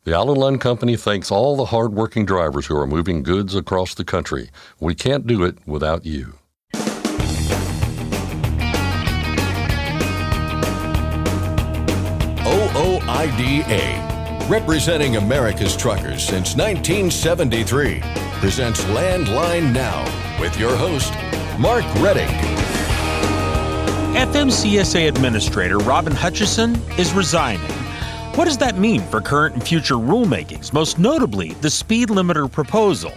The Allen Lund Company thanks all the hard-working drivers who are moving goods across the country. We can't do it without you. OOIDA, representing America's truckers since 1973, presents Landline Now with your host, Mark Redding. FMCSA Administrator Robin Hutcheson is resigning. What does that mean for current and future rulemakings, most notably the speed limiter proposal?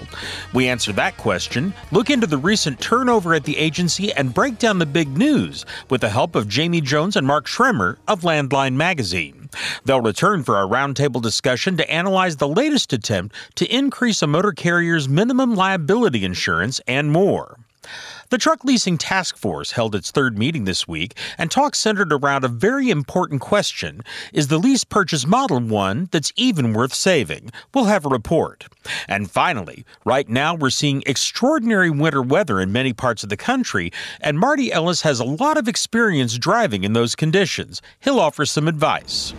We answer that question, look into the recent turnover at the agency, and break down the big news with the help of Jamie Jones and Mark Schremer of Landline Magazine. They'll return for our roundtable discussion to analyze the latest attempt to increase a motor carrier's minimum liability insurance and more. The Truck Leasing Task Force held its third meeting this week, and talk centered around a very important question. Is the lease-purchase model one that's even worth saving? We'll have a report. And finally, right now we're seeing extraordinary winter weather in many parts of the country, and Marty Ellis has a lot of experience driving in those conditions. He'll offer some advice.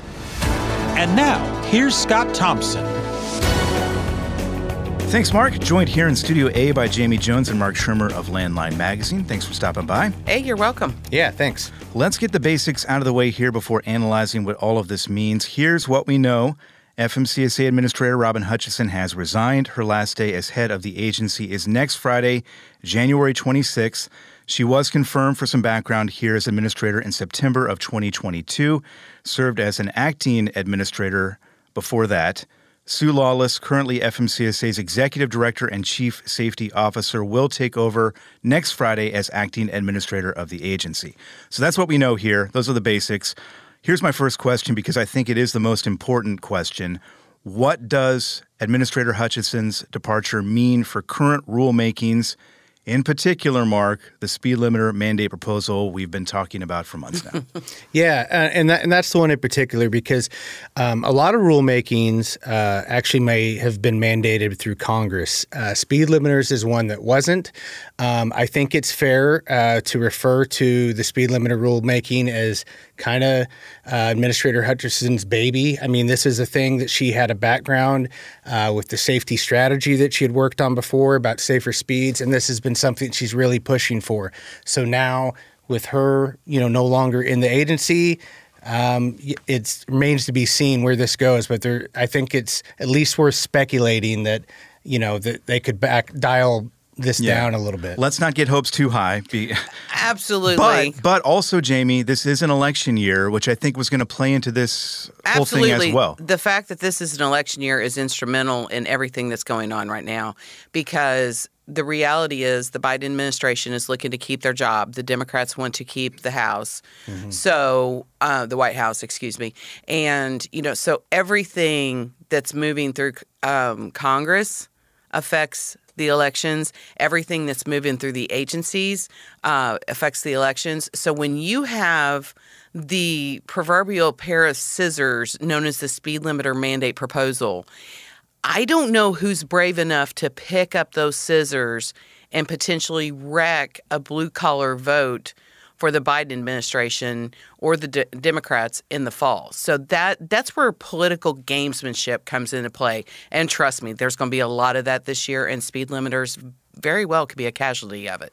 And now, here's Scott Thompson. Thanks, Mark. Joined here in Studio A by Jamie Jones and Mark Schremer of Landline Magazine. Thanks for stopping by. Hey, you're welcome. Yeah, thanks. Let's get the basics out of the way here before analyzing what all of this means. Here's what we know. FMCSA Administrator Robin Hutcheson has resigned. Her last day as head of the agency is next Friday, January 26th. She was confirmed for some background here as administrator in September of 2022, served as an acting administrator before that. Sue Lawless, currently FMCSA's Executive Director and Chief Safety Officer, will take over next Friday as acting administrator of the agency. So that's what we know here. Those are the basics. Here's my first question, because I think it is the most important question. What does Administrator Hutcheson's departure mean for current rulemakings? In particular, Mark, the speed limiter mandate proposal we've been talking about for months now. Yeah, and that's the one in particular because a lot of rulemakings actually may have been mandated through Congress. Speed limiters is one that wasn't. I think it's fair to refer to the speed limiter rulemaking as kind of Administrator Hutcheson's baby. I mean, this is a thing that she had a background with the safety strategy that she had worked on before about safer speeds, and this has been something she's really pushing for. So now with her, no longer in the agency, it remains to be seen where this goes. But I think it's at least worth speculating that, that they could dial this down a little bit. Let's not get hopes too high. Absolutely. But also, Jamie, this is an election year, which I think was going to play into this whole thing as well. The fact that this is an election year is instrumental in everything that's going on right now, because the reality is the Biden administration is looking to keep their job. The Democrats want to keep the House. Mm-hmm. So the White House, excuse me. And, so everything that's moving through Congress affects the elections. Everything that's moving through the agencies affects the elections. So when you have the proverbial pair of scissors known as the speed limiter mandate proposal, I don't know who's brave enough to pick up those scissors and potentially wreck a blue-collar vote for the Biden administration or the Democrats in the fall. So that's where political gamesmanship comes into play. And trust me, there's going to be a lot of that this year, and speed limiters very well could be a casualty of it.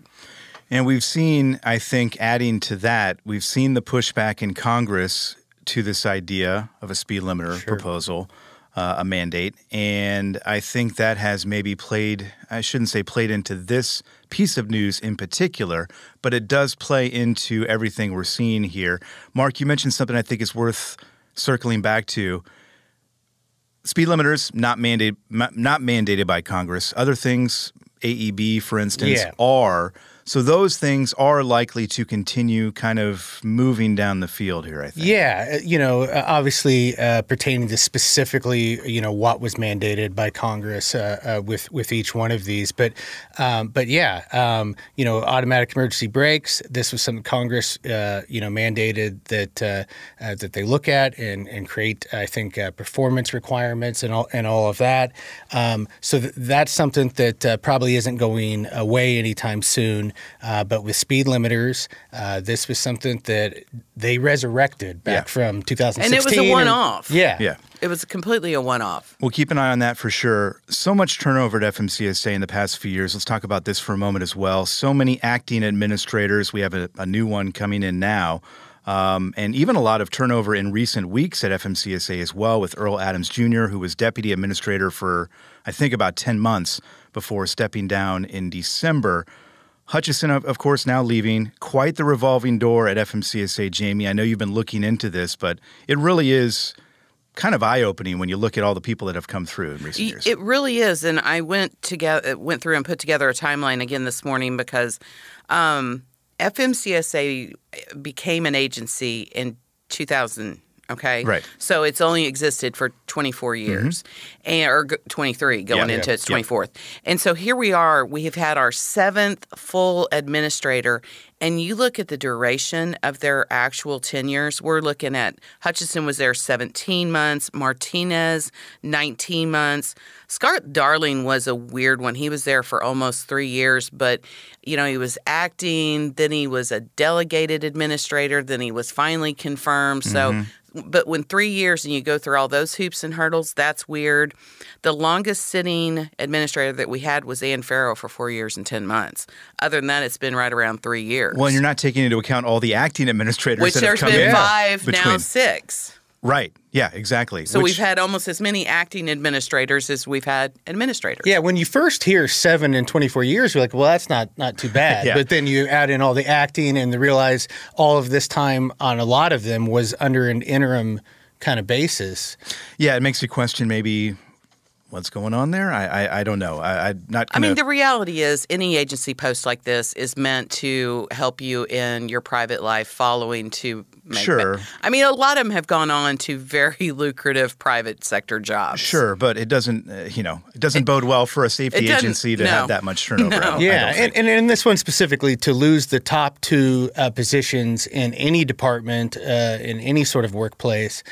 And we've seen, I think, adding to that, we've seen the pushback in Congress to this idea of a speed limiter proposal. A mandate, and I think that has maybe played into this piece of news in particular, but it does play into everything we're seeing here. Mark, you mentioned something I think is worth circling back to. Speed limiters not mandated by Congress. Other things, AEB, for instance, are. So those things are likely to continue kind of moving down the field here, I think. Yeah, obviously pertaining to specifically, what was mandated by Congress with each one of these. But automatic emergency brakes, this was something Congress, mandated that they look at and create, I think, performance requirements and all of that. So that's something that probably isn't going away anytime soon. But with speed limiters, this was something that they resurrected back from 2016. And it was a one-off. Yeah. It was completely a one-off. We'll keep an eye on that for sure. So much turnover at FMCSA in the past few years. Let's talk about this for a moment as well. So many acting administrators. We have a new one coming in now. And even a lot of turnover in recent weeks at FMCSA as well, with Earl Adams Jr., who was deputy administrator for, I think, about 10 months before stepping down in December. Hutcheson, of course, now leaving. Quite the revolving door at FMCSA, Jamie. I know you've been looking into this, but it really is kind of eye-opening when you look at all the people that have come through in recent years. It really is, and I went through and put together a timeline again this morning because FMCSA became an agency in 2000. Okay, right. So it's only existed for 24 years, or 23 going into its 24th. And so here we are. We have had our 7th full administrator, and you look at the duration of their actual tenures. We're looking at Hutcheson was there 17 months, Martinez 19 months. Scott Darling was a weird one. He was there for almost 3 years, but he was acting, then he was a delegated administrator, then he was finally confirmed. So. But when 3 years and you go through all those hoops and hurdles, that's weird. The longest sitting administrator that we had was Ann Farrow for 4 years and 10 months. Other than that, it's been right around 3 years. Well, and you're not taking into account all the acting administrators which that have come in. there's been 5, now 6. Right. Yeah, exactly. So we've had almost as many acting administrators as we've had administrators. Yeah, when you first hear 7 in 24 years, you're like, well, that's not too bad. But then you add in all the acting and realize all of this time on a lot of them was under an interim kind of basis. Yeah, it makes you question maybe what's going on there. I don't know. I'm not gonna... I mean, the reality is any agency post like this is meant to help you in your private life following to make Sure. I mean, a lot of them have gone on to very lucrative private sector jobs. Sure, but it doesn't, it doesn't bode well for a safety agency to have that much turnover. No. Yeah, and in this one specifically, to lose the top 2 positions in any department, in any sort of workplace,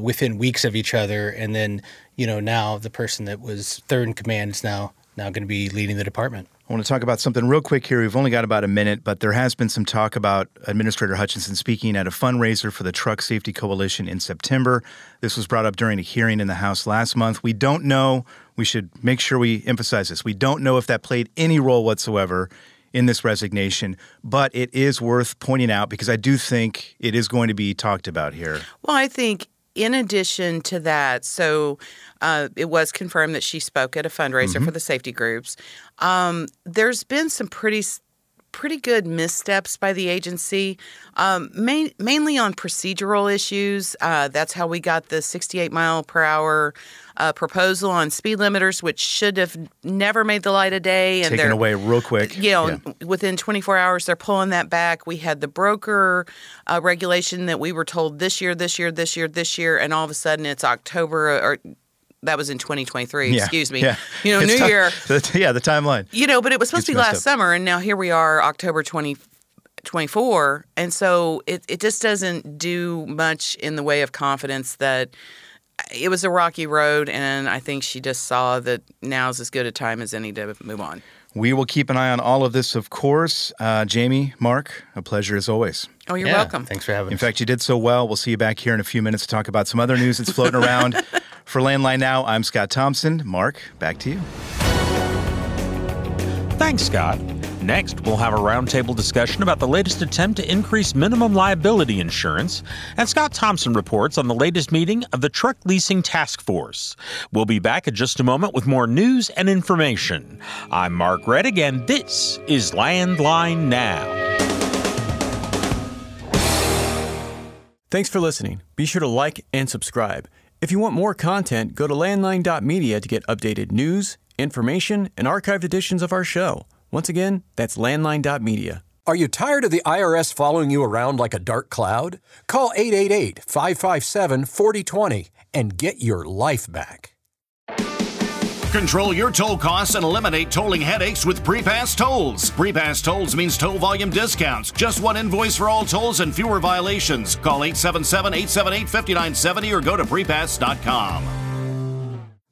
within weeks of each other, and then now the person that was third in command is now going to be leading the department. I want to talk about something real quick here. We've only got about a minute, but there has been some talk about Administrator Hutcheson speaking at a fundraiser for the Truck Safety Coalition in September. This was brought up during a hearing in the House last month. We don't know. We should make sure we emphasize this. We don't know if that played any role whatsoever in this resignation, but it is worth pointing out because I do think it is going to be talked about here. Well, I think in addition to that, so it was confirmed that she spoke at a fundraiser for the safety groups. There's been some pretty good missteps by the agency, mainly on procedural issues. That's how we got the 68 mile per hour proposal on speed limiters, which should have never made the light of day. And taken away real quick. Within 24 hours, they're pulling that back. We had the broker regulation that we were told this year, and all of a sudden it's October or that was in 2023, excuse me. Yeah. New year. The timeline. But it was supposed to be last summer, and now here we are, October 2024. And so it just doesn't do much in the way of confidence that it was a rocky road, and I think she just saw that now's as good a time as any to move on. We will keep an eye on all of this, of course. Jamie, Mark, a pleasure as always. Oh, you're welcome. Thanks for having us. In fact, you did so well. We'll see you back here in a few minutes to talk about some other news that's floating around. For Landline Now, I'm Scott Thompson. Mark, back to you. Thanks, Scott. Next, we'll have a roundtable discussion about the latest attempt to increase minimum liability insurance, and Scott Thompson reports on the latest meeting of the Truck Leasing Task Force. We'll be back in just a moment with more news and information. I'm Mark Reddick, and this is Landline Now. Thanks for listening. Be sure to like and subscribe. If you want more content, go to landline.media to get updated news, information, and archived editions of our show. Once again, that's landline.media. Are you tired of the IRS following you around like a dark cloud? Call 888-557-4020 and get your life back. Control your toll costs and eliminate tolling headaches with Prepass Tolls. Prepass Tolls means toll volume discounts. Just one invoice for all tolls and fewer violations. Call 877-878-5970 or go to prepass.com.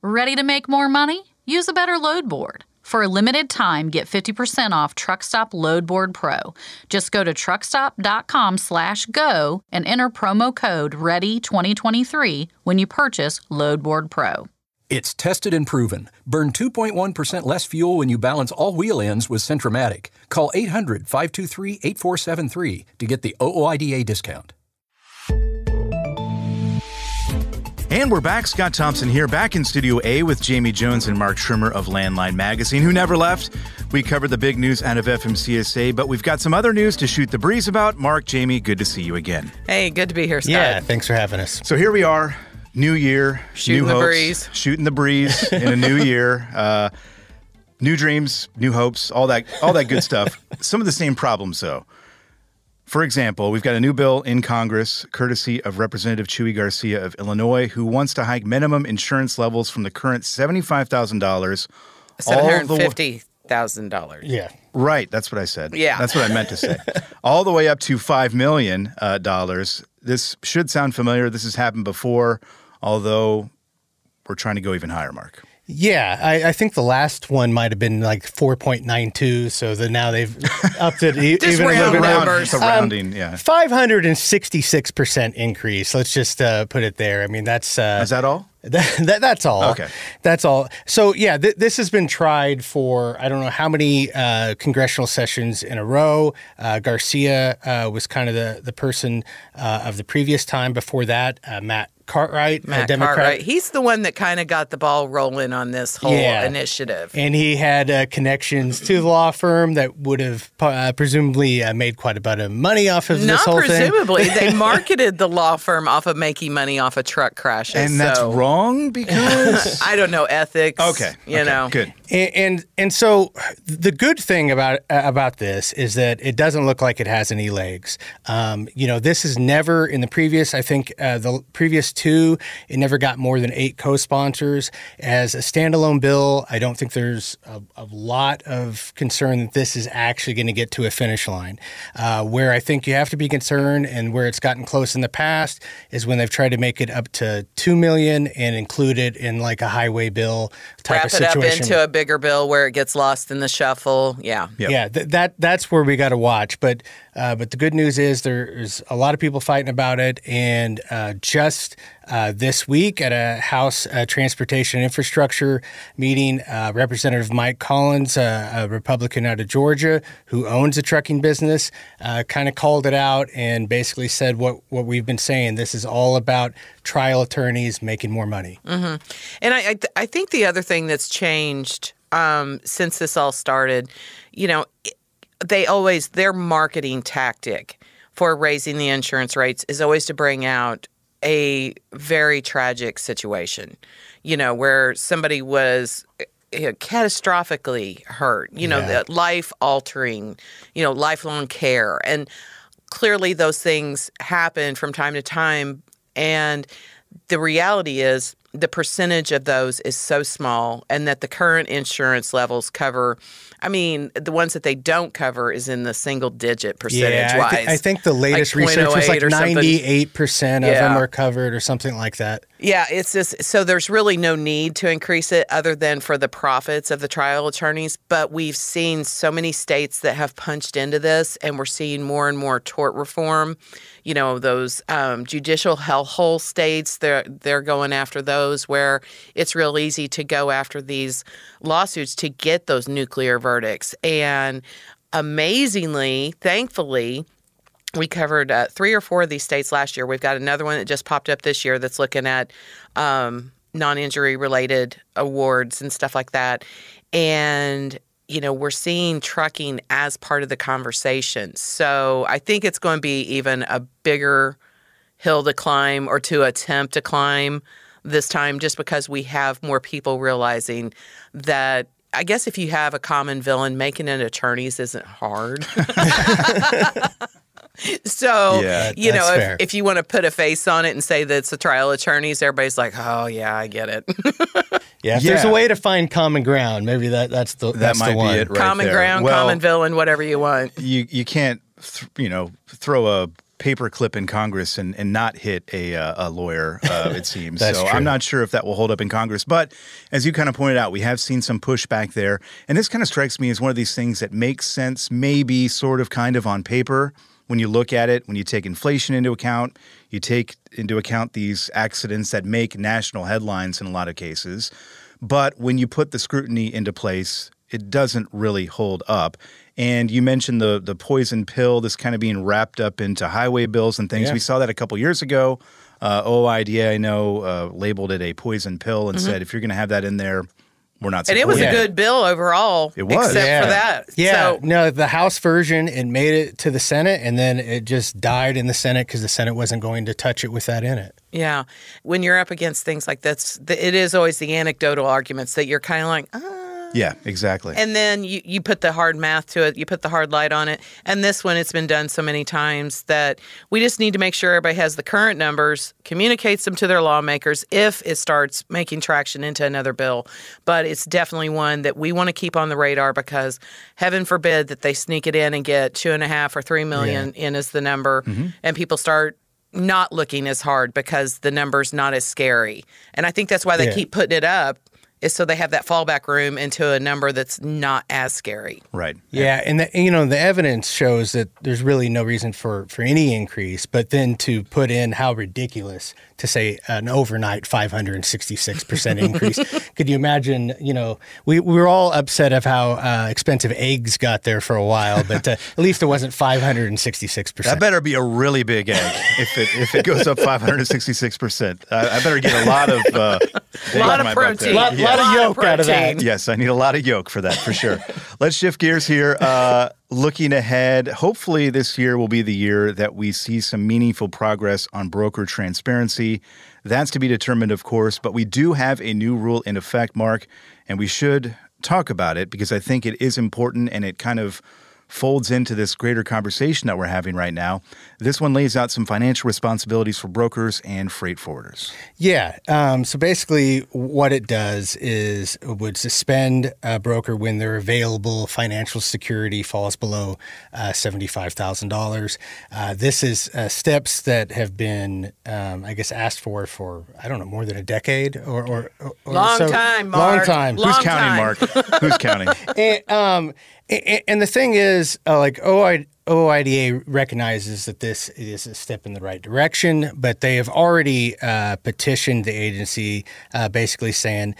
Ready to make more money? Use a better load board. For a limited time, get 50% off TruckStop Loadboard Pro. Just go to truckstop.com/go and enter promo code READY2023 when you purchase Loadboard Pro. It's tested and proven. Burn 2.1% less fuel when you balance all wheel ends with Centromatic. Call 800-523-8473 to get the OOIDA discount. And we're back. Scott Thompson here, back in Studio A with Jamie Jones and Mark Schrimmer of Landline Magazine, who never left. We covered the big news out of FMCSA, but we've got some other news to shoot the breeze about. Mark, Jamie, good to see you again. Hey, good to be here, Scott. Yeah, thanks for having us. So here we are, new year, shooting new the hopes, breeze. Shooting the breeze in a new year. New dreams, new hopes, all that good stuff. Some of the same problems, though. For example, we've got a new bill in Congress, courtesy of Representative Chuy Garcia of Illinois, who wants to hike minimum insurance levels from the current $75,000. $750,000. Yeah. Right, that's what I said. Yeah. That's what I meant to say. All the way up to $5 million. This should sound familiar. This has happened before, although we're trying to go even higher, Mark. Yeah, I think the last one might have been like 4.92, so now they've upped it even a little bit. It's a rounding, yeah. 566% increase. Let's just put it there. I mean, that's... Is that all? That's all. Okay. That's all. So, yeah, this has been tried for I don't know how many congressional sessions in a row. Garcia was kind of the person of the previous time. Before that, Matt Cartwright, a Democrat. Cartwright. He's the one that kind of got the ball rolling on this whole initiative. And he had connections to the law firm that would have presumably made quite a bit of money off of this whole thing. Not presumably. They marketed the law firm off of making money off of truck crashes. And that's wrong because? I don't know, ethics. Okay. You know. Good. And so the good thing about this is that it doesn't look like it has any legs. This is never in the previous, I think the previous two, it never got more than 8 co-sponsors. As a standalone bill, I don't think there's a lot of concern that this is actually going to get to a finish line. Where I think you have to be concerned and where it's gotten close in the past is when they've tried to make it up to $2 million and include it in like a highway bill type of situation. Wrap it up into a bigger bill where it gets lost in the shuffle. Yeah. Yep. Yeah, that's where we got to watch. But the good news is there's a lot of people fighting about it, and just this week at a House Transportation and Infrastructure meeting, Representative Mike Collins, a Republican out of Georgia who owns a trucking business, kind of called it out and basically said what we've been saying. This is all about trial attorneys making more money. Mm-hmm. And I think the other thing that's changed since this all started, their marketing tactic for raising the insurance rates is always to bring out a very tragic situation, where somebody was catastrophically hurt, life-altering, lifelong care. And clearly those things happen from time to time. And the reality is the percentage of those is so small, and that the current insurance levels cover, the ones that they don't cover is in the single-digit percentage-wise. I think the latest research was like 98% of them are covered or something like that. Yeah, it's just, so there's really no need to increase it other than for the profits of the trial attorneys. But we've seen so many states that have punched into this, and we're seeing more and more tort reform. Those judicial hellhole states, they're going after those where it's real easy to go after these lawsuits to get those nuclear verdicts. And amazingly, thankfully, we covered 3 or 4 of these states last year. We've got another one that just popped up this year that's looking at non-injury related awards and stuff like that. And we're seeing trucking as part of the conversation. So I think it's going to be even a bigger hill to climb or to attempt to climb this time, just because we have more people realizing that, I guess if you have a common villain, making it attorneys isn't hard. So, if you want to put a face on it and say that it's the trial attorneys, everybody's like, oh, yeah, I get it. If there's a way to find common ground, maybe that's the one. Be it right common there. ground, common villain, whatever you want. You can't, throw a paperclip in Congress and not hit a lawyer, it seems. That's so true. I'm not sure if that will hold up in Congress. But as you kind of pointed out, we have seen some pushback there. And this kind of strikes me as one of these things that makes sense maybe sort of kind of on paper when you look at it, when you take inflation into account, you take into account these accidents that make national headlines in a lot of cases. But when you put the scrutiny into place, it doesn't really hold up. And you mentioned the poison pill, this kind of being wrapped up into highway bills and things. Yeah. We saw that a couple years ago. OIDA, I know, labeled it a poison pill and said, if you're going to have that in there, we're not And supporting it was a Yeah. good bill overall. It was. Except for that. Yeah, So, no, the House version, it made it to the Senate, and then it just died in the Senate because the Senate wasn't going to touch it with that in it. yeah. When you're up against things like this, it is always the anecdotal arguments that you're kind of like, Yeah, exactly. And then you put the hard math to it. You put the hard light on it. And this one, it's been done so many times that we just need to make sure everybody has the current numbers, communicates them to their lawmakers if it starts making traction into another bill. But it's definitely one that we want to keep on the radar because heaven forbid that they sneak it in and get 2.5 or 3 million in as the number and people start not looking as hard because the number's not as scary. And I think that's why they keep putting it up. Is so they have that fallback room into a number that's not as scary. Right. Yeah, and the evidence shows that there's really no reason for any increase, but then to put in how ridiculous to say an overnight 566% increase. Could you imagine, we were all upset of how expensive eggs got there for a while, but at least it wasn't 566%. That better be a really big egg if it goes up 566%. I better get a lot of eggs lot in of my butt protein. there. lot of yolk out of that. protein. Yes, I need a lot of yolk for that, for sure. Let's shift gears here. Looking ahead, hopefully this year will be the year that we see some meaningful progress on broker transparency. That's to be determined, of course, but we do have a new rule in effect, Mark, and we should talk about it because I think it is important and it kind of folds into this greater conversation that we're having right now. This one lays out some financial responsibilities for brokers and freight forwarders. Yeah. So basically what it does is it would suspend a broker when their available financial security falls below $75,000. This is steps that have been, asked for, I don't know, more than a decade or Long so. time, Mark. Long time. Long Who's counting, time. Mark? Who's counting? And the thing is, OIDA recognizes that this is a step in the right direction, but they have already petitioned the agency basically saying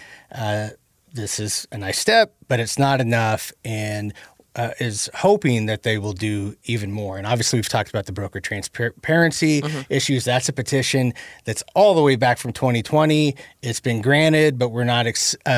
this is a nice step, but it's not enough, and is hoping that they will do even more. And obviously, we've talked about the broker transparency issues. That's a petition that's all the way back from 2020. It's been granted, but we're not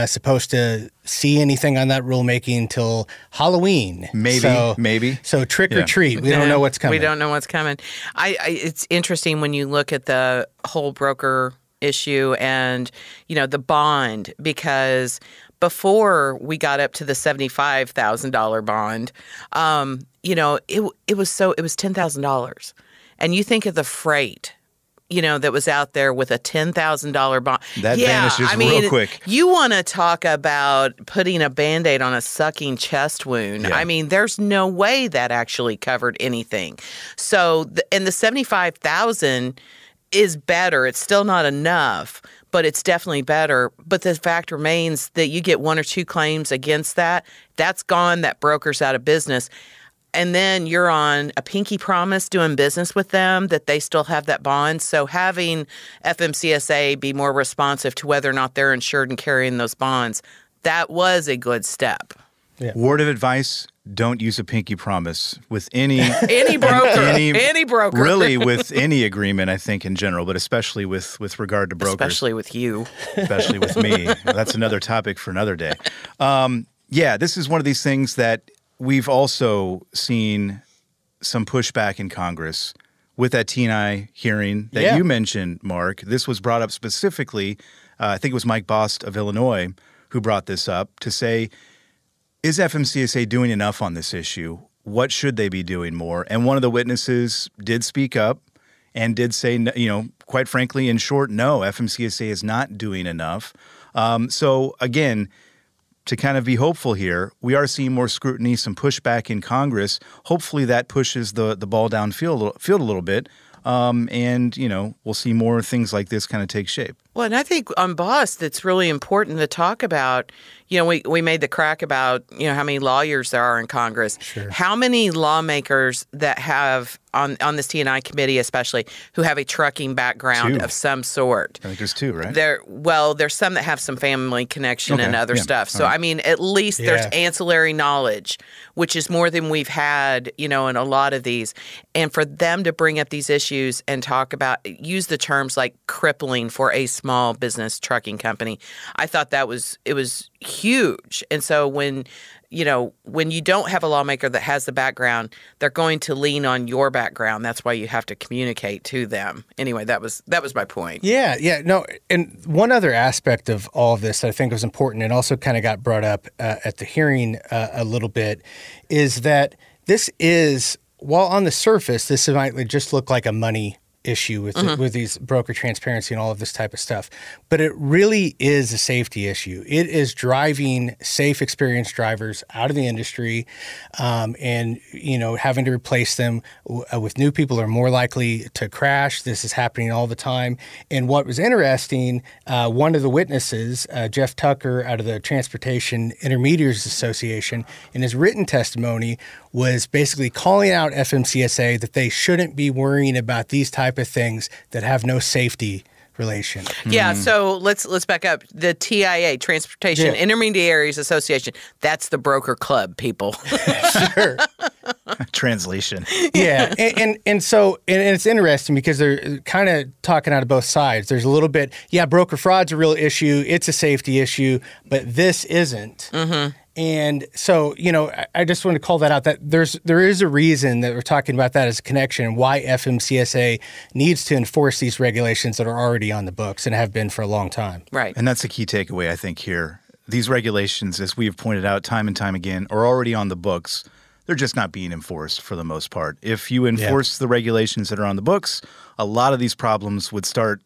supposed to see anything on that rulemaking until Halloween. Maybe. So trick or treat. We don't know what's coming. We don't know what's coming. It's interesting when you look at the whole broker issue and, the bond, because before we got up to the $75,000 bond, it was $10,000. And you think of the freight, that was out there with a $10,000 bond. That vanishes real quick. You want to talk about putting a Band-Aid on a sucking chest wound. Yeah. There's no way that actually covered anything. So, and the $75,000 is better. It's still not enough, but it's definitely better. But the fact remains that you get one or two claims against that. That's gone. That broker's out of business. And then you're on a pinky promise doing business with them that they still have that bond. So having FMCSA be more responsive to whether or not they're insured and carrying those bonds, that was a good step. Yeah. Word of advice, don't use a pinky promise with any broker. Any broker. Really with any agreement, I think, in general, but especially with regard to brokers. Especially with you. Especially with me. That's another topic for another day. This is one of these things that we've also seen some pushback in Congress with that T&I hearing that you mentioned, Mark. This was brought up specifically, I think it was Mike Bost of Illinois who brought this up to say, is FMCSA doing enough on this issue? What should they be doing more? And one of the witnesses did speak up and did say, quite frankly, in short, no, FMCSA is not doing enough. So again, to kind of be hopeful here, we are seeing more scrutiny, some pushback in Congress. Hopefully that pushes the ball downfield a little bit. And, we'll see more things like this kind of take shape. Well, and I think on BOSS, it's really important to talk about, we made the crack about, how many lawyers there are in Congress. Sure. How many lawmakers that have, on this T&I committee especially, who have a trucking background of some sort. I think there's 2, right? There's some that have some family connection and other stuff. So, I mean, at least there's ancillary knowledge, which is more than we've had, in a lot of these. And for them to bring up these issues and talk about, use the terms like crippling for a small business trucking company, I thought it was huge. And so when you don't have a lawmaker that has the background, they're going to lean on your background. That's why you have to communicate to them. Anyway, that was my point. Yeah. No, and one other aspect of all of this that I think was important and also kind of got brought up at the hearing a little bit is that this is, while on the surface, this might just look like a money issue with these broker transparency and all of this type of stuff. But it really is a safety issue. It is driving safe, experienced drivers out of the industry, and having to replace them with new people are more likely to crash. This is happening all the time. And what was interesting, one of the witnesses, Jeff Tucker out of the Transportation Intermediaries Association, in his written testimony was basically calling out FMCSA that they shouldn't be worrying about these type of things that have no safety relation. Yeah, so let's back up. The TIA, Transportation Intermediaries Association, that's the broker club, people. Sure. Translation. Yeah, and so it's interesting because they're kind of talking out of both sides. There's a little bit, broker fraud's a real issue. It's a safety issue, but this isn't. Mm-hmm. And so, I just want to call that out, that there is a reason that we're talking about that as a connection and why FMCSA needs to enforce these regulations that are already on the books and have been for a long time. Right. And that's the key takeaway, I think, here. These regulations, as we have pointed out time and time again, are already on the books. They're just not being enforced for the most part. If you enforce the regulations that are on the books, a lot of these problems would start,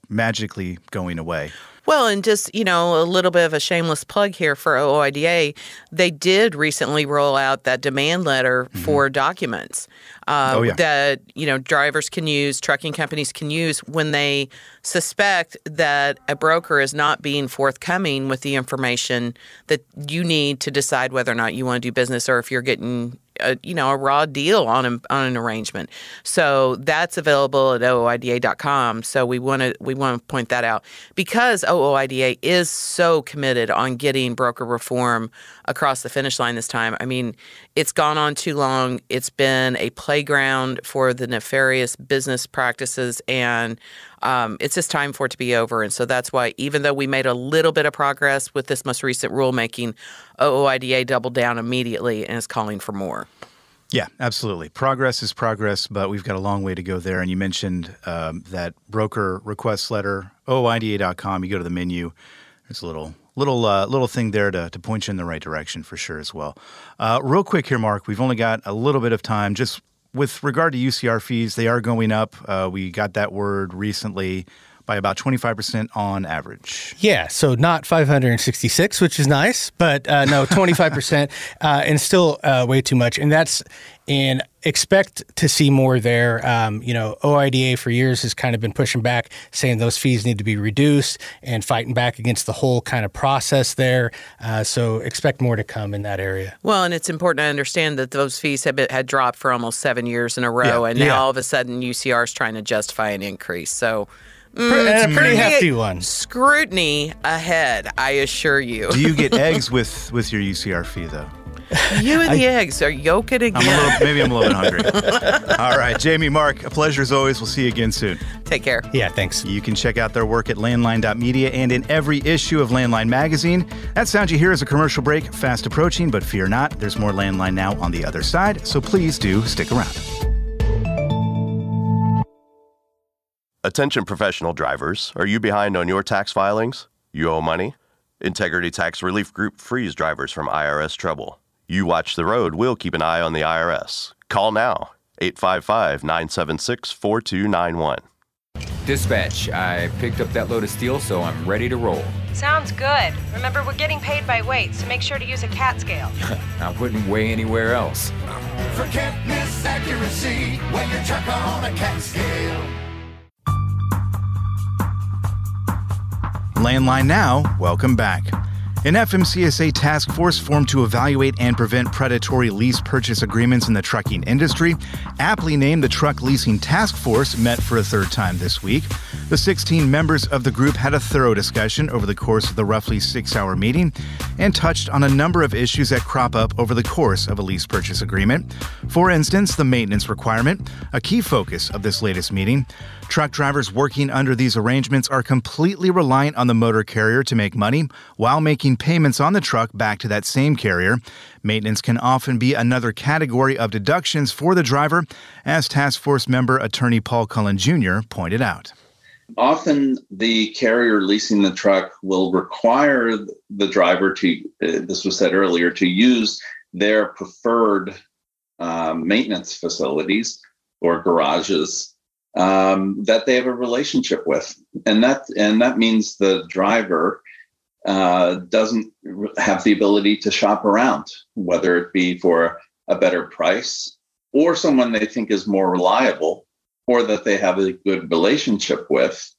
magically going away. Well, and just, a little bit of a shameless plug here for OOIDA. They did recently roll out that demand letter for documents that, drivers can use, trucking companies can use when they suspect that a broker is not being forthcoming with the information that you need to decide whether or not you want to do business or if you're getting a raw deal on an arrangement. So that's available at ooida.com. So we want to point that out because OOIDA is so committed on getting broker reform across the finish line this time. I mean, it's gone on too long. It's been a playground for the nefarious business practices, and it's just time for it to be over. And so that's why, even though we made a little bit of progress with this most recent rulemaking, OOIDA doubled down immediately and is calling for more. Yeah, absolutely. Progress is progress, but we've got a long way to go there. And you mentioned that broker request letter, ooida.com. You go to the menu. There's a little thing there to point you in the right direction for sure as well. Real quick here, Mark, we've only got a little bit of time. Just with regard to UCR fees, they are going up. We got that word recently by about 25% on average. Yeah, so not 566, which is nice, but no, 25%, and still way too much. And expect to see more there. OIDA for years has kind of been pushing back, saying those fees need to be reduced and fighting back against the whole kind of process there. So expect more to come in that area. Well, and it's important to understand that those fees had dropped for almost 7 years in a row, and now all of a sudden UCR is trying to justify an increase. So it's a pretty hefty one. Scrutiny ahead, I assure you. Do you get eggs with your UCR fee, though? You and the eggs are yolking again. Maybe I'm a little bit hungry. All right, Jamie, Mark, a pleasure as always. We'll see you again soon. Take care. Yeah, thanks. You can check out their work at landline.media and in every issue of Landline Magazine. That sound you hear is a commercial break, fast approaching, but fear not, there's more Landline now on the other side, so please do stick around. Attention professional drivers, are you behind on your tax filings? You owe money? Integrity Tax Relief Group frees drivers from IRS trouble. You watch the road, we'll keep an eye on the IRS. Call now, 855-976-4291. Dispatch, I picked up that load of steel, so I'm ready to roll. Sounds good. Remember, we're getting paid by weight, so make sure to use a CAT scale. I wouldn't weigh anywhere else. Forget miss accuracy when you're truck on a CAT scale. Landline now, welcome back. An FMCSA task force formed to evaluate and prevent predatory lease purchase agreements in the trucking industry, aptly named the Truck Leasing Task Force, met for a third time this week. The 16 members of the group had a thorough discussion over the course of the roughly 6-hour meeting and touched on a number of issues that crop up over the course of a lease purchase agreement. For instance, the maintenance requirement, a key focus of this latest meeting. Truck drivers working under these arrangements are completely reliant on the motor carrier to make money while making payments on the truck back to that same carrier. Maintenance can often be another category of deductions for the driver, as task force member attorney Paul Cullen Jr. pointed out. Often the carrier leasing the truck will require the driver to, this was said earlier, to use their preferred maintenance facilities or garages that they have a relationship with. And that means the driver doesn't have the ability to shop around, whether it be for a better price or someone they think is more reliable or that they have a good relationship with.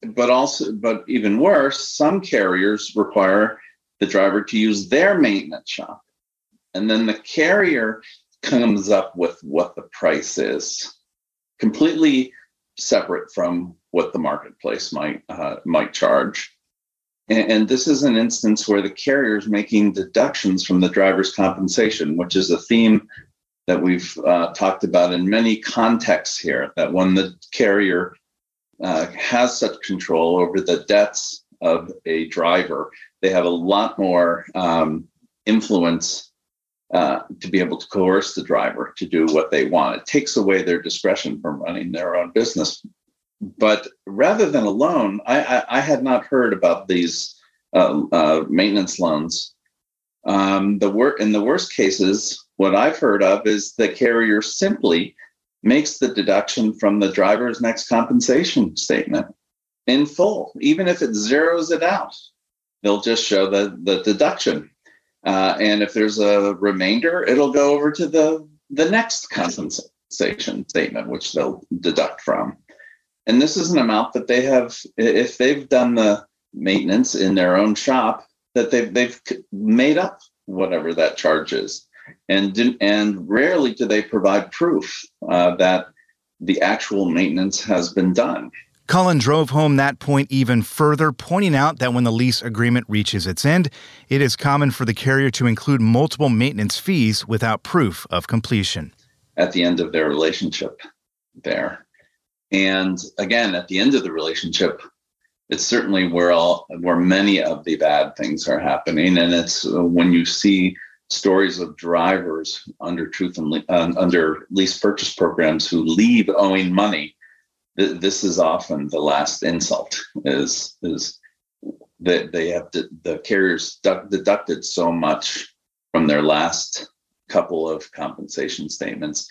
But even worse, some carriers require the driver to use their maintenance shop. And then the carrier comes up with what the price is, completely separate from what the marketplace might charge. And this is an instance where the carrier is making deductions from the driver's compensation, which is a theme that we've talked about in many contexts here, that when the carrier has such control over the debts of a driver, they have a lot more influence to be able to coerce the driver to do what they want. It takes away their discretion from running their own business. But rather than a loan, I had not heard about these maintenance loans. In the worst cases, what I've heard of is the carrier simply makes the deduction from the driver's next compensation statement in full, even if it zeroes it out. They'll just show the deduction. And if there's a remainder, it'll go over to the next compensation statement, which they'll deduct from. And this is an amount that they have, if they've done the maintenance in their own shop, that they've made up whatever that charge is. And rarely do they provide proof that the actual maintenance has been done. Cullen drove home that point even further, pointing out that when the lease agreement reaches its end, it is common for the carrier to include multiple maintenance fees without proof of completion. At the end of their relationship there. And again, at the end of the relationship, it's certainly where many of the bad things are happening. And it's when you see stories of drivers under under lease purchase programs who leave owing money. This is often the last insult, is that they have the carriers deducted so much from their last couple of compensation statements.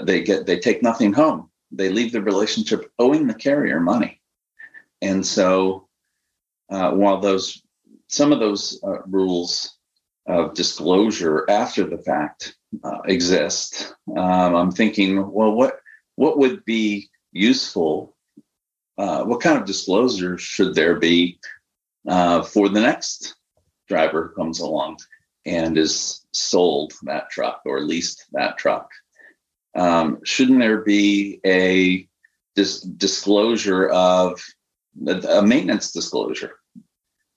They take nothing home. They leave the relationship owing the carrier money. And so while some of those rules of disclosure after the fact exist, I'm thinking, well, what would be useful? What kind of disclosure should there be for the next driver who comes along and is sold that truck or leased that truck? Shouldn't there be a disclosure of a maintenance disclosure,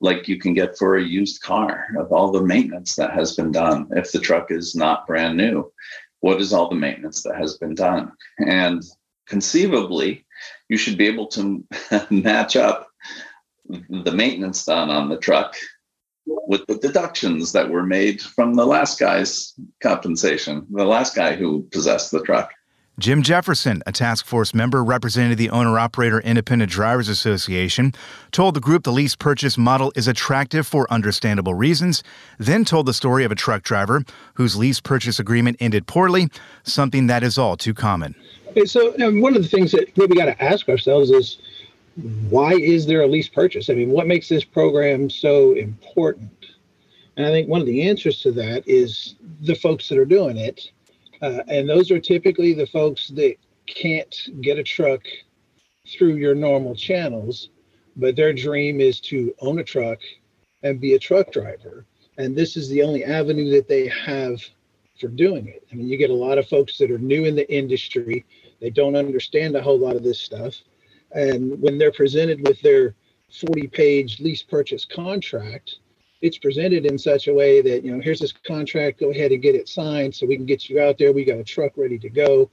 like you can get for a used car, of all the maintenance that has been done? If the truck is not brand new, what is all the maintenance that has been done? And conceivably, you should be able to match up the maintenance done on the truck with the deductions that were made from the last guy's compensation, the last guy who possessed the truck. Jim Jefferson, a task force member representing the Owner-Operator Independent Drivers Association, told the group the lease purchase model is attractive for understandable reasons, then told the story of a truck driver whose lease purchase agreement ended poorly, something that is all too common. And so one of the things that we got to ask ourselves is, why is there a lease purchase? I mean, what makes this program so important? And I think one of the answers to that is the folks that are doing it. And those are typically the folks that can't get a truck through your normal channels, but their dream is to own a truck and be a truck driver. And this is the only avenue that they have for doing it. I mean, you get a lot of folks that are new in the industry. They don't understand a whole lot of this stuff. And when they're presented with their 40-page lease purchase contract, it's presented in such a way that, here's this contract, go ahead and get it signed so we can get you out there. We got a truck ready to go.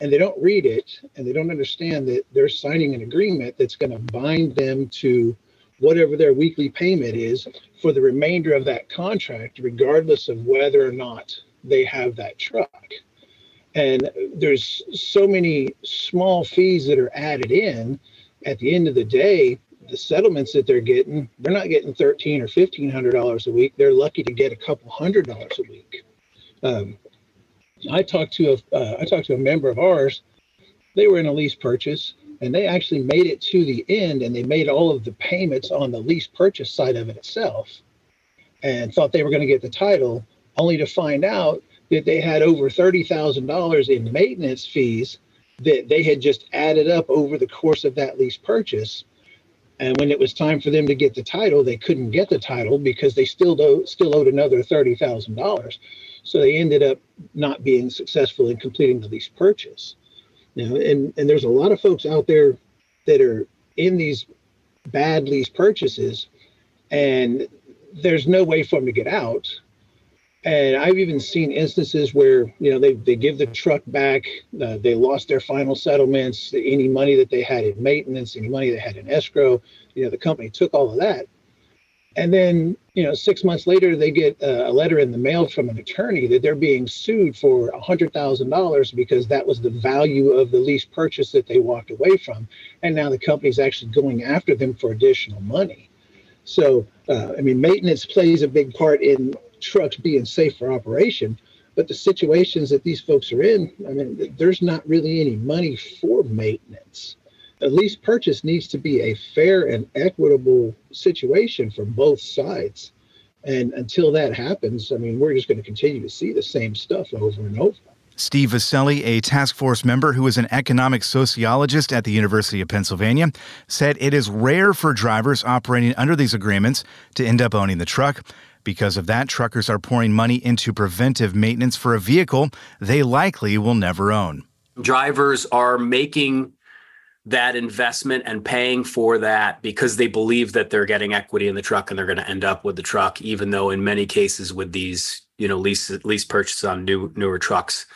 And they don't read it, and they don't understand that they're signing an agreement that's going to bind them to whatever their weekly payment is for the remainder of that contract, regardless of whether or not they have that truck. And there's so many small fees that are added in. At the end of the day, the settlements that they're not getting $1,300 or $1,500 a week. They're lucky to get a couple $100 a week. I talked to a member of ours. They were in a lease purchase, and they actually made it to the end, and they made all of the payments on the lease purchase side of it itself, and thought they were going to get the title, only to find out that they had over $30,000 in maintenance fees that they had just added up over the course of that lease purchase. And when it was time for them to get the title, they couldn't get the title because they still owed another $30,000. So they ended up not being successful in completing the lease purchase. And there's a lot of folks out there that are in these bad lease purchases, and there's no way for them to get out. And I've even seen instances where, they give the truck back, they lost their final settlements, any money that they had in maintenance, any money they had in escrow, the company took all of that. And then, 6 months later, they get a letter in the mail from an attorney that they're being sued for $100,000 because that was the value of the lease purchase that they walked away from. And now the company's actually going after them for additional money. So, maintenance plays a big part in trucks being safe for operation, but the situations that these folks are in, there's not really any money for maintenance. A lease purchase needs to be a fair and equitable situation for both sides. And until that happens, we're just going to continue to see the same stuff over and over. Steve Vaselli, a task force member who is an economic sociologist at the University of Pennsylvania, said it is rare for drivers operating under these agreements to end up owning the truck. Because of that, truckers are pouring money into preventive maintenance for a vehicle they likely will never own. Drivers are making that investment and paying for that because they believe that they're getting equity in the truck and they're going to end up with the truck, even though in many cases with these, lease purchases on newer trucks,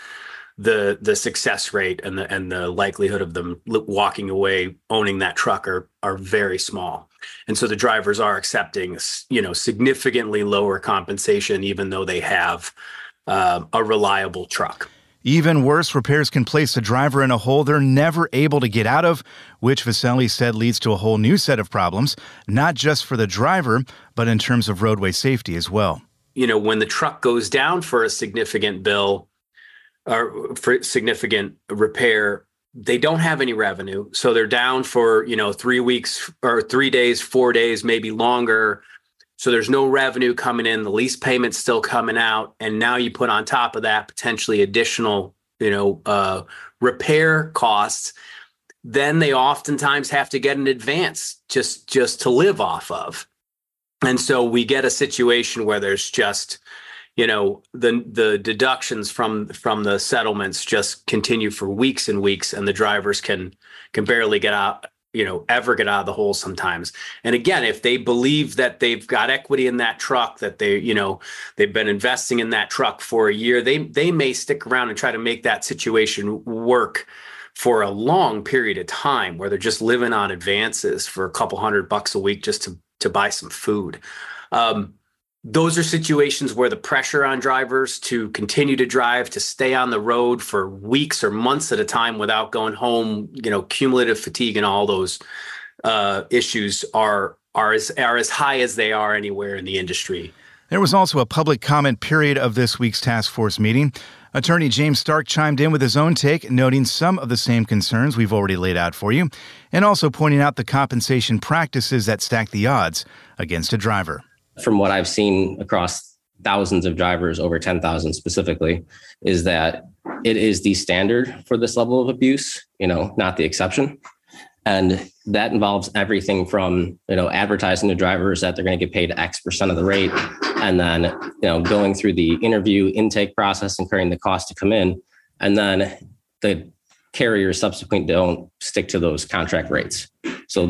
the success rate and the likelihood of them walking away owning that truck are very small. And so the drivers are accepting, significantly lower compensation, even though they have a reliable truck. Even worse, repairs can place the driver in a hole they're never able to get out of, which Vaselli said leads to a whole new set of problems, not just for the driver, but in terms of roadway safety as well. When the truck goes down for a significant bill or for significant repair, they don't have any revenue. So they're down for, 3 weeks or 3 days, 4 days, maybe longer. So there's no revenue coming in, the lease payment's still coming out. And now you put on top of that potentially additional, repair costs. Then they oftentimes have to get an advance just to live off of. And so we get a situation where there's just, the deductions from the settlements just continue for weeks and weeks, and the drivers can barely get out, ever get out of the hole sometimes. And again, if they believe that they've got equity in that truck, that they've been investing in that truck for a year, they may stick around and try to make that situation work for a long period of time, where they're just living on advances for a couple $100 a week just to buy some food. Those are situations where the pressure on drivers to continue to drive, to stay on the road for weeks or months at a time without going home, cumulative fatigue and all those issues are as high as they are anywhere in the industry. There was also a public comment period of this week's task force meeting. Attorney James Stark chimed in with his own take, noting some of the same concerns we've already laid out for you, and also pointing out the compensation practices that stack the odds against a driver. From what I've seen across thousands of drivers, over 10,000 specifically, is that it is the standard for this level of abuse, not the exception. And that involves everything from, advertising to drivers that they're going to get paid X% of the rate. And then, going through the interview intake process, incurring the cost to come in. And then the carriers subsequently don't stick to those contract rates. So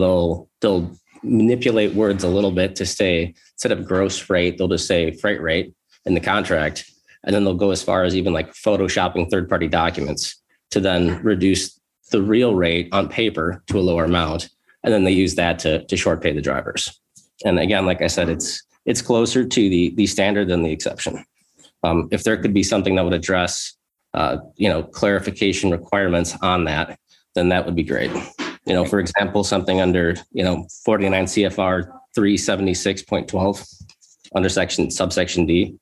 they'll manipulate words a little bit to say, instead of gross rate, they'll just say freight rate in the contract. And then they'll go as far as even like photoshopping third-party documents to then reduce the real rate on paper to a lower amount. And then they use that to short pay the drivers. And again, like I said, it's closer to the standard than the exception. If there could be something that would address, clarification requirements on that, then that would be great. For example, something under, 49 CFR 376.12 under subsection D.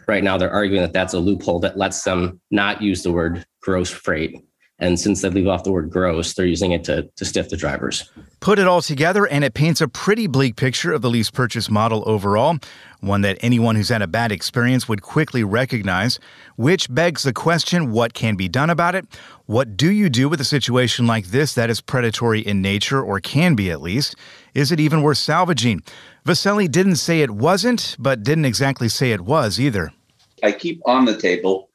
Right now, they're arguing that that's a loophole that lets them not use the word gross freight. And since they leave off the word gross, they're using it to stiff the drivers. Put it all together, and it paints a pretty bleak picture of the lease purchase model overall, one that anyone who's had a bad experience would quickly recognize, which begs the question, what can be done about it? What do you do with a situation like this that is predatory in nature, or can be at least? Is it even worth salvaging? Vaselli didn't say it wasn't, but didn't exactly say it was either. I keep on the table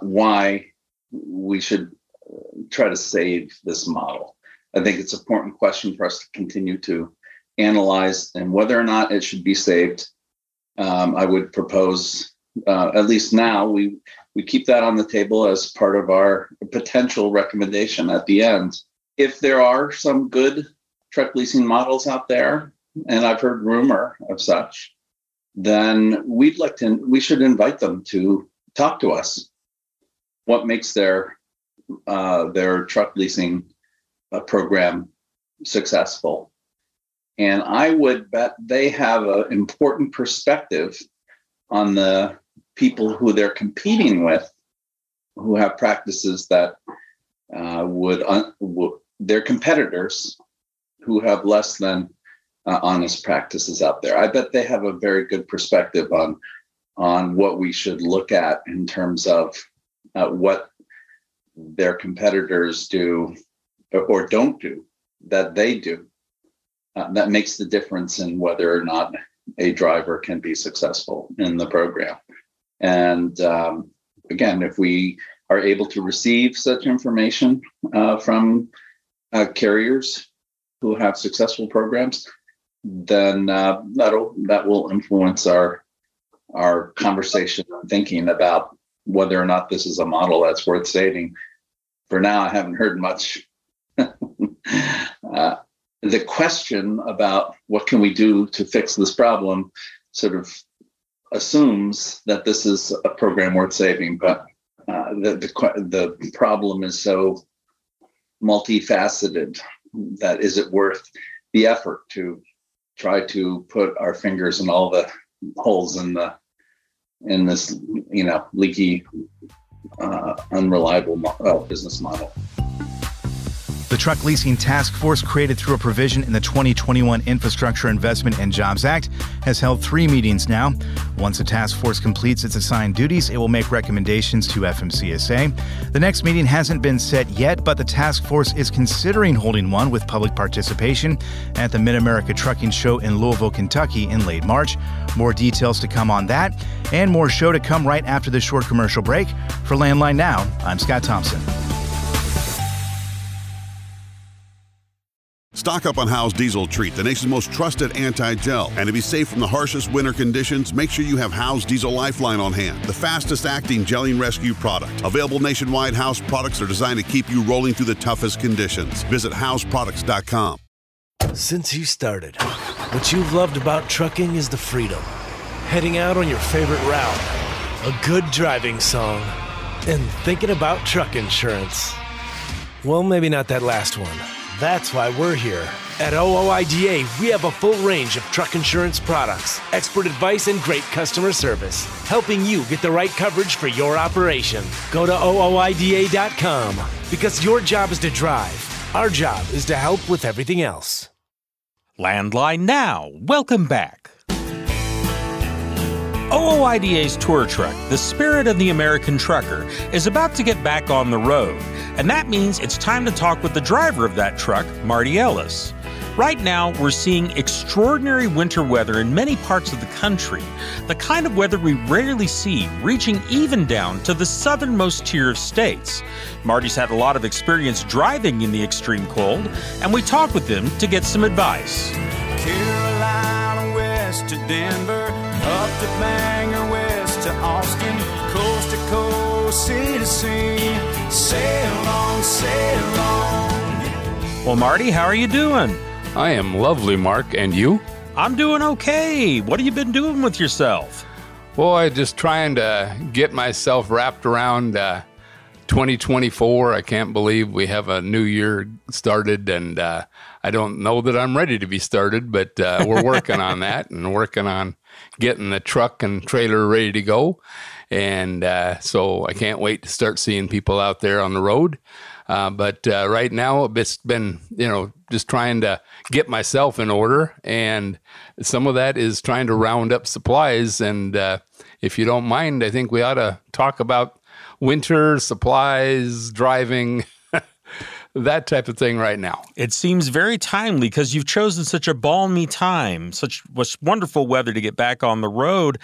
why we should try to save this model. I think it's an important question for us to continue to analyze, and whether or not it should be saved. I would propose, at least now, we keep that on the table as part of our potential recommendation at the end. If there are some good truck leasing models out there, and I've heard rumor of such, then we should invite them to talk to us. What makes their truck leasing program successful? And I would bet they have an important perspective on the people who they're competing with, who have practices that their competitors who have less than honest practices out there. I bet they have a very good perspective on what we should look at in terms of what their competitors do or don't do that they do. That makes the difference in whether or not a driver can be successful in the program. And again, if we are able to receive such information from carriers who have successful programs, then that will influence our conversation and thinking about whether or not this is a model that's worth saving. For now, I haven't heard much. The question about what can we do to fix this problem sort of assumes that this is a program worth saving, but the problem is so multifaceted that is it worth the effort to try to put our fingers in all the holes in this leaky, unreliable business model. The Truck Leasing Task Force, created through a provision in the 2021 Infrastructure Investment and Jobs Act, has held 3 meetings now. Once the task force completes its assigned duties, it will make recommendations to FMCSA. The next meeting hasn't been set yet, but the task force is considering holding one with public participation at the Mid-America Trucking Show in Louisville, Kentucky in late March. More details to come on that, and more show to come right after this short commercial break. For Landline Now, I'm Scott Thompson. Stock up on Howe's Diesel Treat, the nation's most trusted anti-gel. And to be safe from the harshest winter conditions, make sure you have Howe's Diesel Lifeline on hand, the fastest-acting gelling rescue product. Available nationwide, Howe's products are designed to keep you rolling through the toughest conditions. Visit Howe'sProducts.com. Since you started, what you've loved about trucking is the freedom. Heading out on your favorite route, a good driving song, and thinking about truck insurance. Well, maybe not that last one. That's why we're here. At OOIDA, we have a full range of truck insurance products, expert advice, and great customer service, helping you get the right coverage for your operation. Go to OOIDA.com because your job is to drive. Our job is to help with everything else. Landline now. Welcome back. OOIDA's tour truck, the spirit of the American trucker, is about to get back on the road. And that means it's time to talk with the driver of that truck, Marty Ellis. Right now, we're seeing extraordinary winter weather in many parts of the country, the kind of weather we rarely see, reaching even down to the southernmost tier of states. Marty's had a lot of experience driving in the extreme cold, and we talked with him to get some advice. Carolina west to Denver, up to Bangor, west to Austin, coast to coast, sea to sea, sail on, sail on. Well, Marty, how are you doing? I am lovely, Mark. And you? I'm doing okay. What have you been doing with yourself? Well, I'm just trying to get myself wrapped around 2024. I can't believe we have a new year started, and I don't know that I'm ready to be started, but we're working on that and working on getting the truck and trailer ready to go. And so I can't wait to start seeing people out there on the road. But right now, it's been, just trying to get myself in order. And some of that is trying to round up supplies. And if you don't mind, I think we ought to talk about winter supplies, driving, that type of thing right now. It seems very timely because you've chosen such a balmy time, such wonderful weather to get back on the road.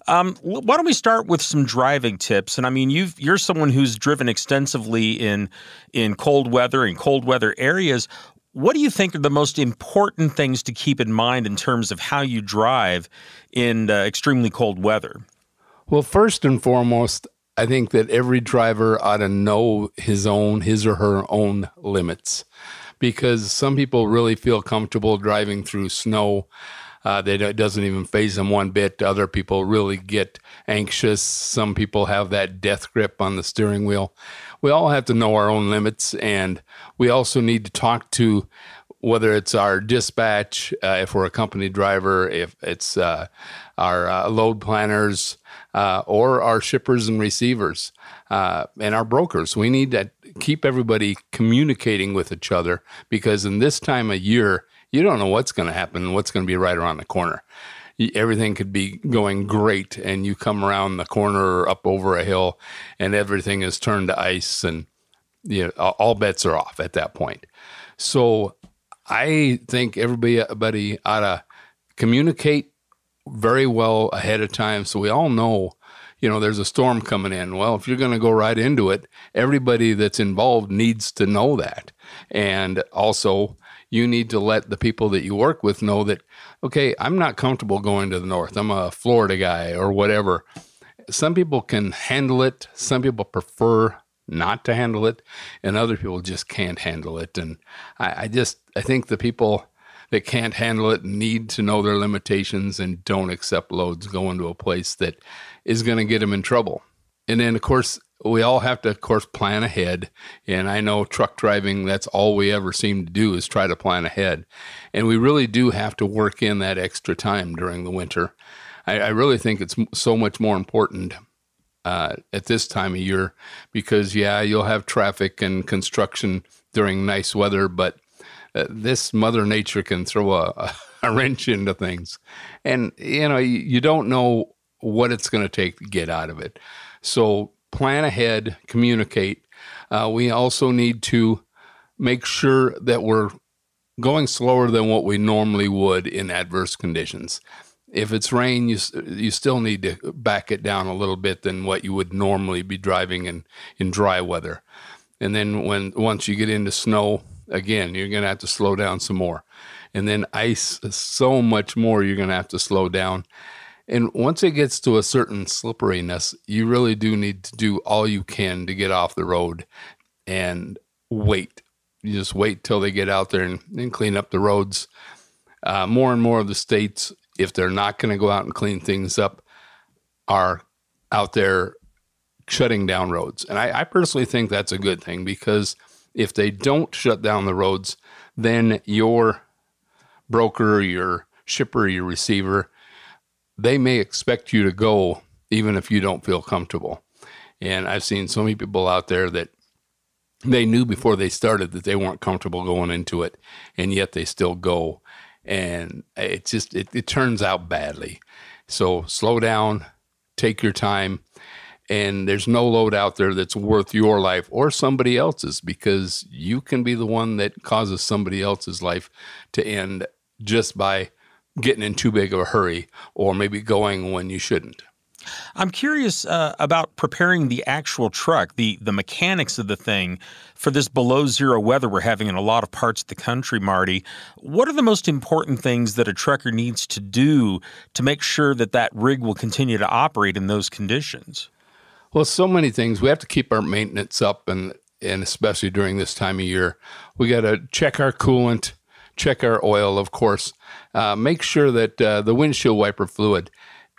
Why don't we start with some driving tips? And I mean, you're someone who's driven extensively in cold weather and cold weather areas. What do you think are the most important things to keep in mind in terms of how you drive in extremely cold weather? Well, first and foremost, I think that every driver ought to know his or her own limits, because some people really feel comfortable driving through snow. It doesn't even faze them one bit. Other people really get anxious. Some people have that death grip on the steering wheel. We all have to know our own limits, and we also need to talk to, whether it's our dispatch, if we're a company driver, if it's our load planners, or our shippers and receivers, and our brokers. We need to keep everybody communicating with each other, because in this time of year, you don't know what's going to happen, what's going to be right around the corner. Everything could be going great, and you come around the corner or up over a hill, and everything is turned to ice, and all bets are off at that point. So I think everybody ought to communicate very well ahead of time, so we all know, there's a storm coming in. Well, if you're going to go right into it, everybody that's involved needs to know that. And also, you need to let the people that you work with know that, okay, I'm not comfortable going to the north. I'm a Florida guy or whatever. Some people can handle it. Some people prefer not to handle it, and other people just can't handle it. And I think the people that can't handle it need to know their limitations and don't accept loads going to a place that is going to get them in trouble. And then, of course, we all have to, plan ahead. And I know truck driving, that's all we ever seem to do is try to plan ahead. And we really do have to work in that extra time during the winter. I really think it's so much more important at this time of year, because, you'll have traffic and construction during nice weather, but this Mother Nature can throw a wrench into things. And, you don't know what it's going to take to get out of it. So plan ahead, communicate. We also need to make sure that we're going slower than what we normally would in adverse conditions. If it's rain, you still need to back it down a little bit than what you would normally be driving in dry weather. And then once you get into snow, again, you're going to have to slow down some more. And then ice, so much more you're going to have to slow down. And once it gets to a certain slipperiness, you really do need to do all you can to get off the road and wait. You just wait till they get out there and clean up the roads. More and more of the states, if they're not going to go out and clean things up, are out there shutting down roads. And I personally think that's a good thing, because if they don't shut down the roads, then your broker, your shipper, your receiver, they may expect you to go even if you don't feel comfortable. And I've seen so many people out there that they knew before they started that they weren't comfortable going into it, and yet they still go. And it turns out badly. So slow down, take your time, and there's no load out there that's worth your life or somebody else's, because you can be the one that causes somebody else's life to end just by getting in too big of a hurry or maybe going when you shouldn't. I'm curious about preparing the actual truck, the mechanics of the thing for this below zero weather we're having in a lot of parts of the country, Marty. What are the most important things that a trucker needs to do to make sure that that rig will continue to operate in those conditions? Well, so many things. We have to keep our maintenance up, and especially during this time of year. We got to check our coolant, check our oil, of course. Make sure that the windshield wiper fluid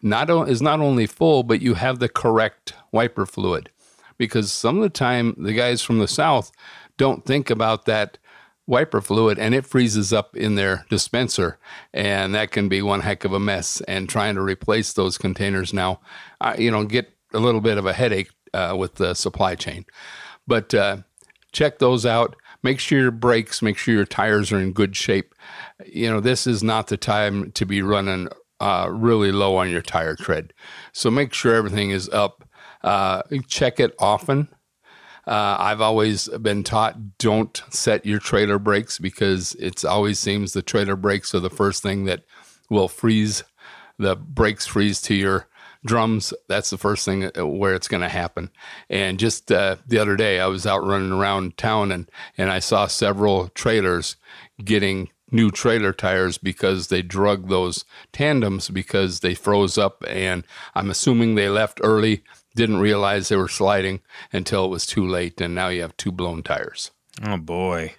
is not only full, but you have the correct wiper fluid. Because some of the time, the guys from the south don't think about that wiper fluid, and it freezes up in their dispenser, and that can be one heck of a mess. And trying to replace those containers now, get a little bit of a headache with the supply chain. But check those out. Make sure your brakes, make sure your tires are in good shape. This is not the time to be running really low on your tire tread. So make sure everything is up. Check it often. I've always been taught, don't set your trailer brakes, because it always seems the trailer brakes are the first thing that will freeze. The brakes freeze to your drums. That's the first thing where it's going to happen. And just the other day, I was out running around town and I saw several trailers getting new trailer tires because they drug those tandems because they froze up, and I'm assuming they left early, didn't realize they were sliding until it was too late, and now you have two blown tires. Oh, boy.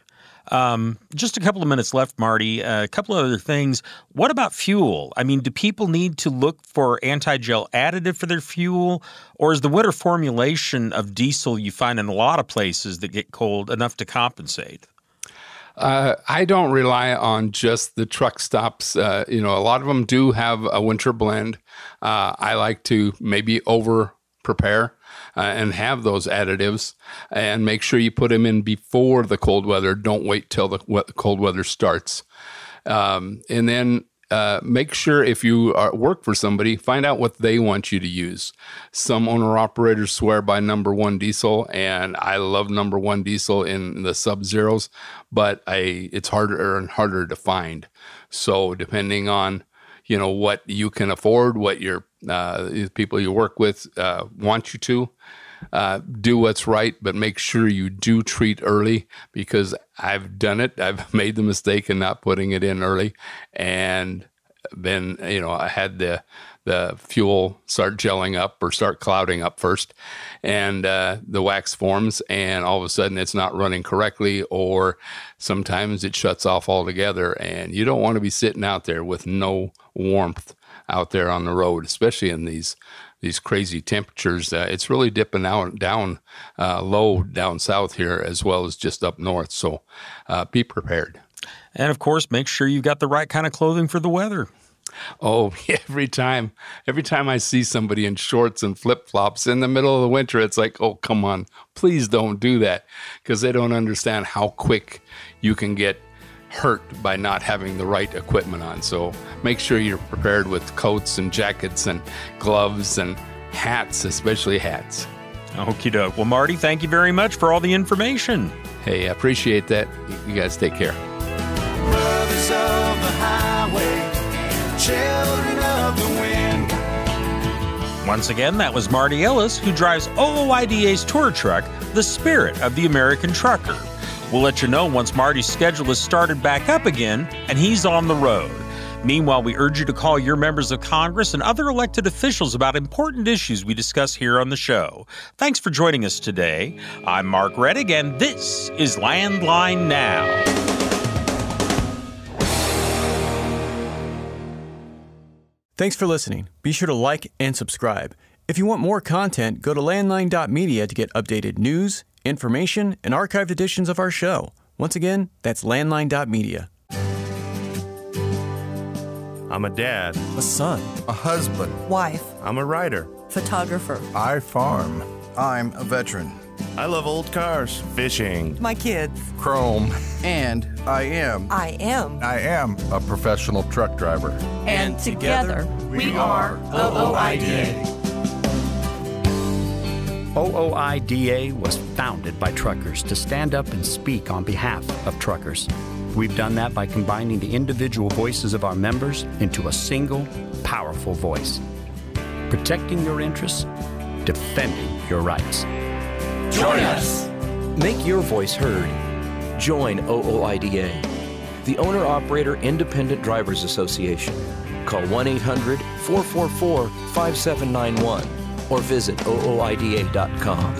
Just a couple of minutes left, Marty. A couple of other things. What about fuel? I mean, do people need to look for anti-gel additive for their fuel, or is the winter formulation of diesel you find in a lot of places that get cold enough to compensate? I don't rely on just the truck stops. A lot of them do have a winter blend. I like to maybe over-prepare and have those additives, and make sure you put them in before the cold weather. Don't wait till the cold weather starts. And then make sure if you work for somebody, find out what they want you to use. Some owner-operators swear by number one diesel, and I love number one diesel in the sub-zeros, but it's harder and harder to find. So depending on what you can afford, what your people you work with want you to, do what's right, but make sure you do treat early, because I've done it. I've made the mistake in not putting it in early, and then I had the fuel start gelling up or start clouding up first, and the wax forms, and all of a sudden it's not running correctly, or sometimes it shuts off altogether, and you don't want to be sitting out there with no warmth out there on the road, especially in these crazy temperatures. It's really dipping down low down south here, as well as just up north. So be prepared. And of course, make sure you've got the right kind of clothing for the weather. Oh, every time I see somebody in shorts and flip-flops in the middle of the winter, it's like, oh, come on, please don't do that, because they don't understand how quick you can get hurt by not having the right equipment on. So make sure you're prepared with coats and jackets and gloves and hats, especially hats. Okie doke. Well, Marty, thank you very much for all the information. Hey, I appreciate that. You guys take care. Brothers of the highway, children of the wind. Once again, that was Marty Ellis, who drives OOIDA's tour truck, the Spirit of the American Trucker. We'll let you know once Marty's schedule is started back up again and he's on the road. Meanwhile, we urge you to call your members of Congress and other elected officials about important issues we discuss here on the show. Thanks for joining us today. I'm Mark Rettig, and this is Landline Now. Thanks for listening. Be sure to like and subscribe. If you want more content, go to landline.media to get updated news, information, and archived editions of our show. Once again, that's landline.media. I'm a dad. A son. A husband. Wife. I'm a writer. Photographer. I farm. I'm a veteran. I love old cars, fishing. My kids. Chrome. And I am a professional truck driver. And together, we are OOIDA. OOIDA was founded by truckers to stand up and speak on behalf of truckers. We've done that by combining the individual voices of our members into a single, powerful voice. Protecting your interests, defending your rights. Join us! Make your voice heard. Join OOIDA, the Owner-Operator Independent Drivers Association. Call 1-800-444-5791 or visit OOIDA.com.